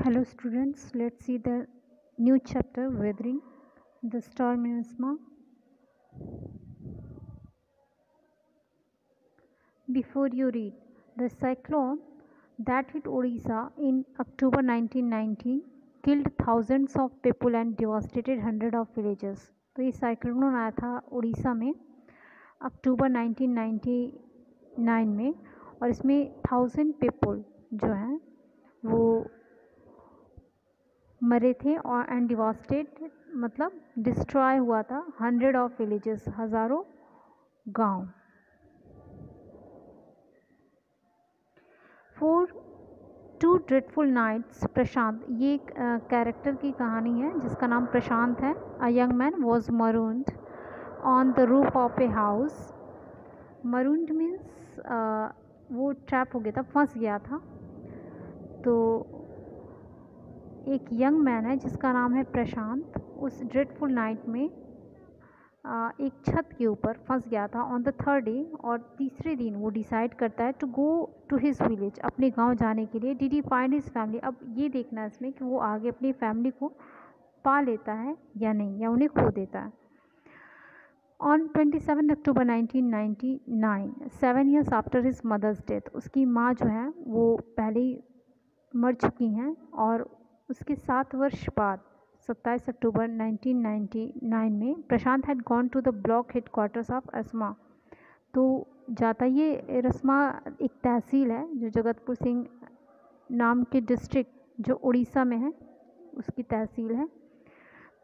Hello students, let's see the new chapter Weathering the Storm in Asma. Before you read, the cyclone that hit Odisha in October 1919 killed thousands of people and devastated hundreds of villages. तो ये cyclone आया था उड़ीसा में अक्टूबर 1999 में और इसमें 1000 people जो हैं वो मरे थे और एंड डिवास्टेड मतलब डिस्ट्रॉय हुआ था 100 ऑफ विलेजेस, हज़ारों गांव। फॉर 2 ड्रेडफुल नाइट्स प्रशांत, ये एक कैरेक्टर की कहानी है जिसका नाम प्रशांत है। A young man was marooned on the roof of a house. Marooned means वो ट्रैप हो गया था, फंस गया था। तो एक यंग मैन है जिसका नाम है प्रशांत, उस ड्रेडफुल नाइट में एक छत के ऊपर फंस गया था ऑन द थर्ड डे। और तीसरे दिन वो डिसाइड करता है to go to his village, अपने गांव जाने के लिए। Did he find his family, अब ये देखना है इसमें कि वो आगे अपनी फैमिली को पा लेता है या नहीं, या उन्हें खो देता है। On 27 October 1999, 7 years after his mother's death, उसकी माँ जो है वो पहले ही मर चुकी हैं और उसके 7 वर्ष बाद 27 अक्टूबर 1999 में Prashant had gone to the block headquarters of Ersama. तो जाता ये रस्मा एक तहसील है जो जगतपुर सिंह नाम के डिस्ट्रिक्ट जो उड़ीसा में है उसकी तहसील है।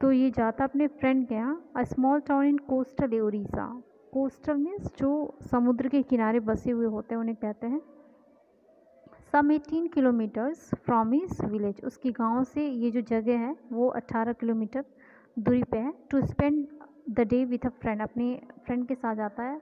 तो ये जाता अपने फ्रेंड के यहाँ। A small town in coastal Orissa, coastal means जो समुद्र के किनारे बसे हुए होते हैं उन्हें कहते हैं। सम 18 किलोमीटर्स फ्रॉम हिज विलेज, उसकी गांव से ये जो जगह है वो 18 किलोमीटर दूरी पे है। To spend the day with a friend, अपने फ्रेंड के साथ जाता है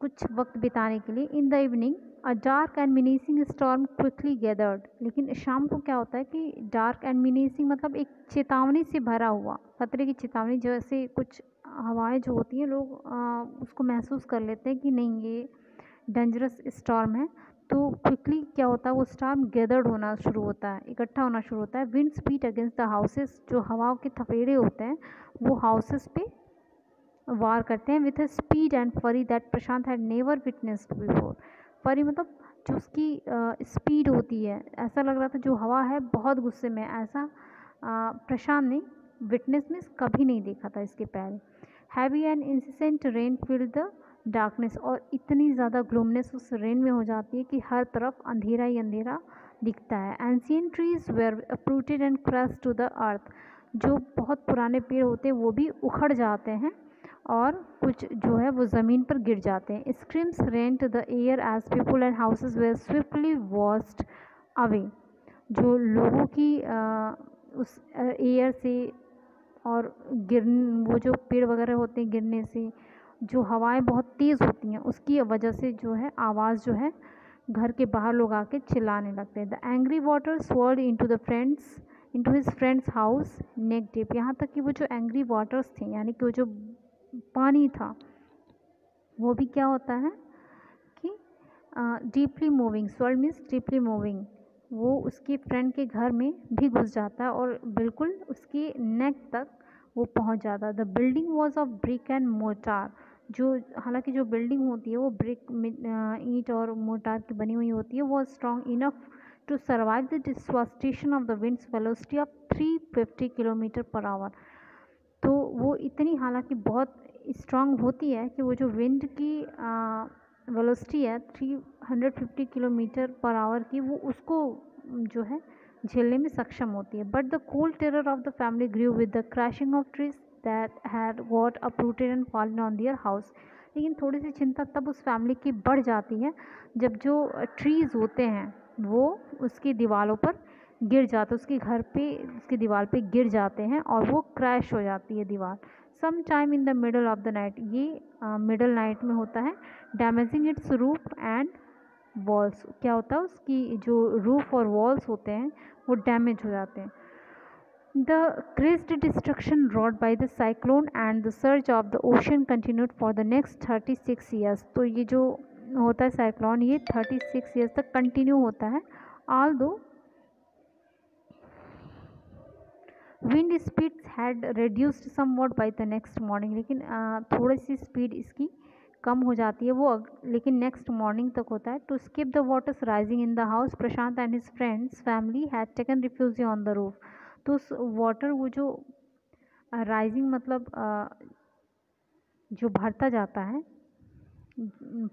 कुछ वक्त बिताने के लिए। In the evening a dark and menacing storm quickly gathered, लेकिन शाम को क्या होता है कि डार्क एंड मिनीसिंग मतलब एक चेतावनी से भरा हुआ, खतरे की चेतावनी, जैसे कुछ हवाएं जो होती हैं लोग उसको महसूस कर लेते हैं कि नहीं ये डेंजरस स्टॉर्म है। तो क्विकली क्या होता है वो स्टॉर्म गैदर्ड होना शुरू होता है, इकट्ठा होना शुरू होता है। Wind speed against the houses, जो हवाओं के थपेड़े होते हैं वो हाउसेस पे वार करते हैं। विथ अ स्पीड एंड फरी that Prashant had never witnessed before. फरी मतलब जो उसकी स्पीड होती है, ऐसा लग रहा था जो हवा है बहुत गुस्से में, ऐसा प्रशांत ने विटनेस में कभी नहीं देखा था इसके पहले। Heavy and incessant rain filled the darkness, और इतनी ज़्यादा ग्लूमनेस उस रेन में हो जाती है कि हर तरफ अंधेरा ही अंधेरा दिखता है। Ancient trees were uprooted and crush to the earth, जो बहुत पुराने पेड़ होते हैं वो भी उखड़ जाते हैं और कुछ जो है वो ज़मीन पर गिर जाते हैं। Screams rent the air as people and houses were swiftly washed away, जो लोगों की उस एयर से और गिर वो जो पेड़ वगैरह होते हैं गिरने से जो हवाएं बहुत तेज़ होती हैं उसकी वजह से जो है आवाज़ जो है घर के बाहर लोग आके चिल्लाने लगते हैं। The angry water sword into his friends house neck deep, यहाँ तक कि वो जो एंग्री वाटर्स थे यानी कि वो जो पानी था वो भी क्या होता है कि deeply moving, sword means deeply moving, वो उसके फ्रेंड के घर में भी घुस जाता है और बिल्कुल उसके नेक तक वो पहुंच जाता है। The building was of brick and mortar, जो हालांकि जो बिल्डिंग होती है वो ब्रिक ईंट और मोटार की बनी हुई होती है, वो strong enough to survive the devastation of the winds velocity of 350 kilometre per hour. तो वो इतनी हालांकि बहुत स्ट्रॉन्ग होती है कि वो जो विंड की वेलोसिटी है 350 किलोमीटर पर आवर की, वो उसको जो है झेलने में सक्षम होती है। But the cold terror of the family grew with the crashing of trees that had got uprooted and fallen on their house, लेकिन थोड़ी सी चिंता तब उस फैमिली की बढ़ जाती है जब जो ट्रीज़ होते हैं वो उसकी दीवारों पर गिर जाते, उसके घर पे उसकी दीवार पे गिर जाते हैं और वो क्रैश हो जाती है दीवार। Some time in the middle of the night, ये मिडल नाइट में होता है। Damaging its roof and walls, क्या होता है उसकी जो रूफ और वॉल्स होते हैं वो डैमेज हो जाते हैं। The crazed destruction wrought by the cyclone and the surge of the ocean continued for the next 36 years. तो ये जो होता है साइक्लोन ये 36 ईयर्स तक कंटिन्यू होता है। Although wind speeds had reduced somewhat by the next morning, लेकिन थोड़ी सी स्पीड इसकी कम हो जाती है वो, लेकिन नेक्स्ट मॉर्निंग तक होता है। To skip the waters rising in the house, Prashant and his friends family had taken refugee on the roof. तो उस वाटर, वो जो राइजिंग मतलब जो बढ़ता जाता है,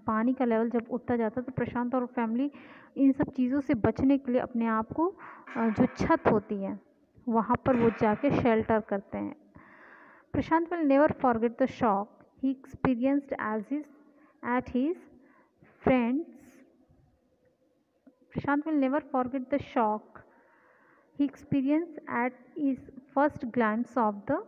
पानी का लेवल जब उठता जाता है, तो प्रशांत और फैमिली इन सब चीज़ों से बचने के लिए अपने आप को जो छत होती है वहाँ पर वो जाके शेल्टर करते हैं। Prashant will never forget the shock he experienced at his friends. Prashant will never forget the shock he experienced at his first glance of the।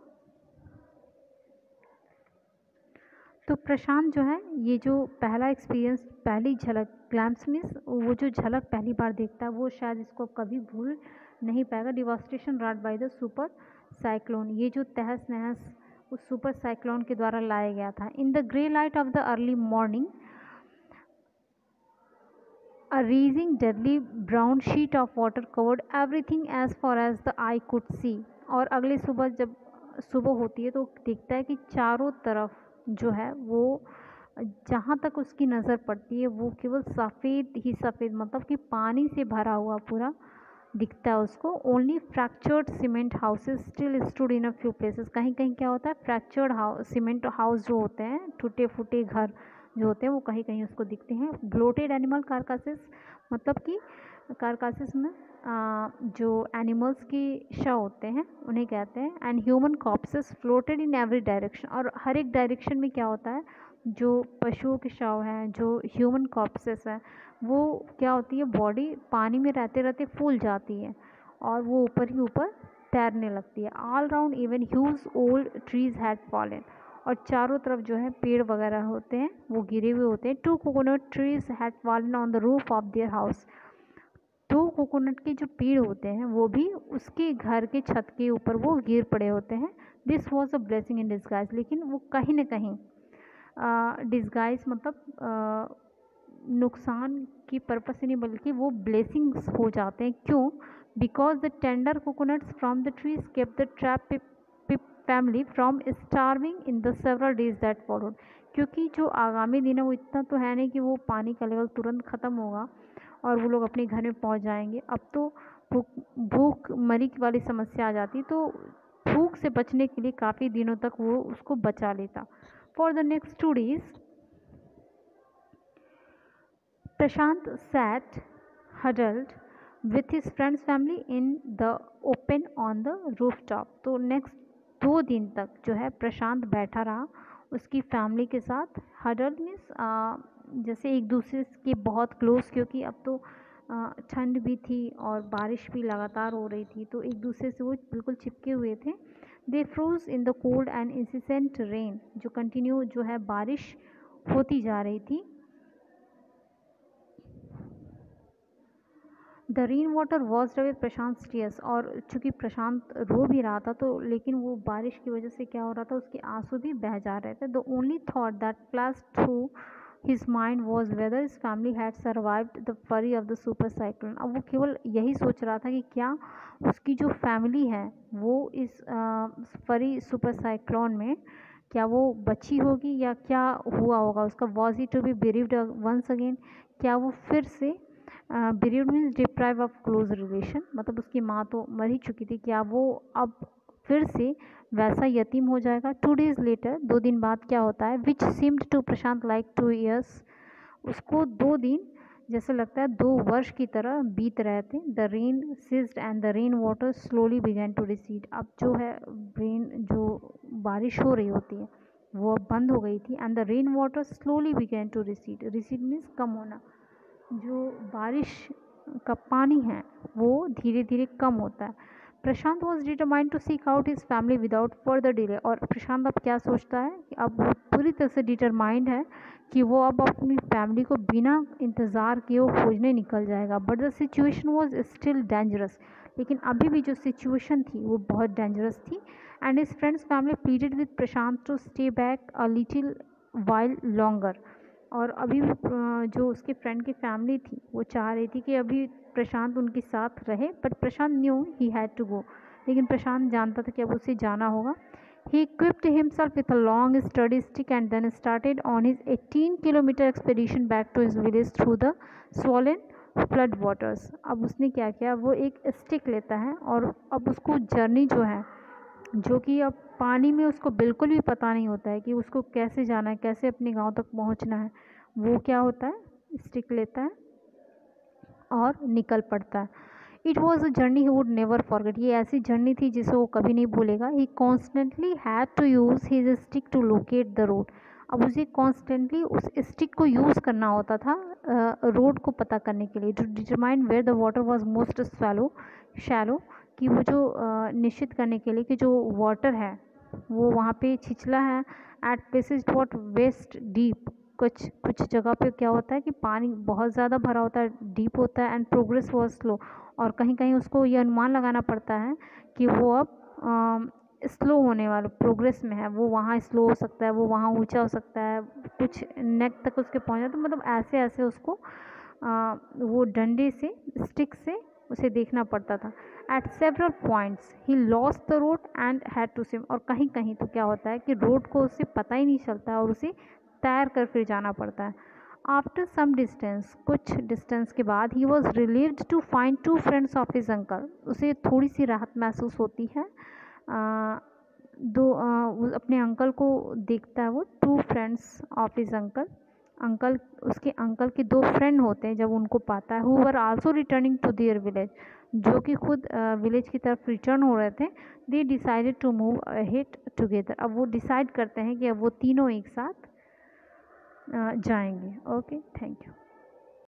तो प्रशांत जो है, ये जो पहला एक्सपीरियंस, पहली झलक, ग्लैम्स मीन्स वो जो झलक पहली बार देखता है, वो शायद इसको कभी भूल नहीं पाएगा। Devastation wrought by the super cyclone, ये जो तहस नहस उस सुपर साइक्लोन के द्वारा लाया गया था। In the grey light of the early morning a raging deadly brown sheet of water covered everything as far as the eye could see. और अगली सुबह जब सुबह होती है तो दिखता है कि चारों तरफ जो है वो जहाँ तक उसकी नज़र पड़ती है वो केवल सफ़ेद ही सफ़ेद, मतलब कि पानी से भरा हुआ पूरा दिखता है उसको। Only fractured cement houses still stood in a few places, कहीं कहीं क्या होता है, फ्रैक्चर्ड हाउस, सीमेंट हाउस जो होते हैं, टूटे फूटे घर जो होते हैं वो कहीं कहीं उसको दिखते हैं। ब्लोटेड एनिमल कारकासेस, मतलब कि कारकासेस में जो एनिमल्स की शव होते हैं उन्हें कहते हैं। And human corpses floated in every direction, और हर एक डायरेक्शन में क्या होता है, जो पशुओं के शव हैं, जो ह्यूमन कॉप्सेस हैं, वो क्या होती है, बॉडी पानी में रहते रहते फूल जाती है और वो ऊपर ही ऊपर तैरने लगती है। All round even huge old trees had fallen, और चारों तरफ जो है पेड़ वगैरह होते हैं वो गिरे हुए होते हैं। 2 coconut trees had fallen on the roof of their house, 2 coconut के जो पेड़ होते हैं वो भी उसके घर के छत के ऊपर वो गिर पड़े होते हैं। This was a blessing in disguise, लेकिन वो कहीं ना कहीं डिस्गाइज मतलब नुकसान की पर्पस से नहीं, बल्कि वो ब्लेसिंग्स हो जाते हैं। क्यों? Because the tender coconuts from the trees kept the trap family from starving in the several days that followed, क्योंकि जो आगामी दिन है वो इतना तो है नहीं कि वो पानी का लेवल तुरंत ख़त्म होगा और वो लोग अपने घर में पहुंच जाएंगे। अब तो भूख मरी वाली समस्या आ जाती, तो भूख से बचने के लिए काफ़ी दिनों तक वो उसको बचा लेता। For the next 2 days Prashant sat huddled with his friend's family in the open on the rooftop। तो नेक्स्ट 2 दिन तक जो है प्रशांत बैठा रहा उसकी फैमिली के साथ। हडल्ड मीन्स जैसे एक दूसरे के बहुत क्लोज, क्योंकि अब तो ठंड भी थी और बारिश भी लगातार हो रही थी, तो एक दूसरे से वो बिल्कुल चिपके हुए थे। They froze in the cold and incessant rain, जो कंटिन्यू जो है बारिश होती जा रही थी। The rain water washed away Prashant tears, और चूँकि प्रशांत रो भी रहा था तो लेकिन वो बारिश की वजह से क्या हो रहा था, उसके आंसू भी बह जा रहे थे। The only thought that flashed through his mind was weather his family had survived the फरी ऑफ द सुपर साइक्लोन। अब वो केवल यही सोच रहा था कि क्या उसकी जो फैमिली है वो इस फरी सुपर साइक्लोन में क्या वो बची होगी या क्या हुआ होगा उसका। Was he to be bereaved once again, क्या वो फिर से bereaved means deprive of close relation, मतलब उसकी माँ तो मर ही चुकी थी, क्या वो अब फिर से वैसा यतीम हो जाएगा। 2 days later, 2 दिन बाद क्या होता है, which seemed to Prashant like 2 years, उसको 2 दिन जैसे लगता है 2 वर्ष की तरह बीत रहे थे। The rain ceased and the rain water slowly began to recede, अब जो है रेन जो बारिश हो रही होती है वो अब बंद हो गई थी। And the rain water slowly began to recede, recede means कम होना, जो बारिश का पानी है वो धीरे धीरे कम होता है। Prashant was determined to seek out his family without further delay, और प्रशांत अब क्या सोचता है कि अब वो पूरी तरह से डिटरमाइंड है कि वो अब अपनी फैमिली को बिना इंतज़ार किए वो खोजने निकल जाएगा। But the situation was still dangerous, लेकिन अभी भी जो सिचुएशन थी वो बहुत डेंजरस थी। And his friends family pleaded with Prashant to stay back a little while longer, और अभी जो उसके फ्रेंड की फैमिली थी वो चाह रही थी कि अभी प्रशांत उनके साथ रहे, but Prashant knew he had to go, लेकिन प्रशांत जानता था कि अब उसे जाना होगा। He equipped himself with a long sturdy stick and then started on his 18-kilometer expedition back to his village through the swollen flood waters। अब उसने क्या किया, वो एक स्टिक लेता है और अब उसको जर्नी जो है, जो कि अब पानी में उसको बिल्कुल भी पता नहीं होता है कि उसको कैसे जाना है, कैसे अपने गांव तक पहुंचना है, वो क्या होता है, स्टिक लेता है और निकल पड़ता है। It was a journey he would never forget. ये ऐसी जर्नी थी जिसे वो कभी नहीं भूलेगा। He constantly had to use his stick to locate the road. अब उसे कॉन्स्टेंटली उस स्टिक को यूज़ करना होता था रोड को पता करने के लिए। To determine where the water was most shallow, कि वो जो निश्चित करने के लिए कि जो वाटर है वो वहाँ पे छिछला है। At places what waist deep, कुछ जगह पे क्या होता है कि पानी बहुत ज़्यादा भरा होता है, डीप होता है। एंड प्रोग्रेस वॉज स्लो, और कहीं कहीं उसको ये अनुमान लगाना पड़ता है कि वो अब स्लो होने वाला प्रोग्रेस में है, वो वहाँ स्लो हो सकता है, वो वहाँ ऊंचा हो सकता है, कुछ नेक तक उसके पहुँचा। तो मतलब ऐसे ऐसे उसको वो डंडे से, स्टिक से उसे देखना पड़ता था। At several points he lost the road and had to swim. और कहीं कहीं तो क्या होता है कि रोड को उसे पता ही नहीं चलता है और उसे तैर कर फिर जाना पड़ता है। आफ्टर सम डिस्टेंस, कुछ डिस्टेंस के बाद, he was relieved to find 2 friends of his uncle. उसे थोड़ी सी राहत महसूस होती है। वो अपने अंकल को देखता है, वो 2 friends of his uncle, uncle उसके अंकल के 2 फ्रेंड होते हैं जब उनको पाता है। Who were also returning to their village, जो कि खुद विलेज की तरफ रिटर्न हो रहे थे। They decided to move ahead together. अब वो डिसाइड करते हैं कि अब वो तीनों एक साथ जाएंगे। Okay, thank you.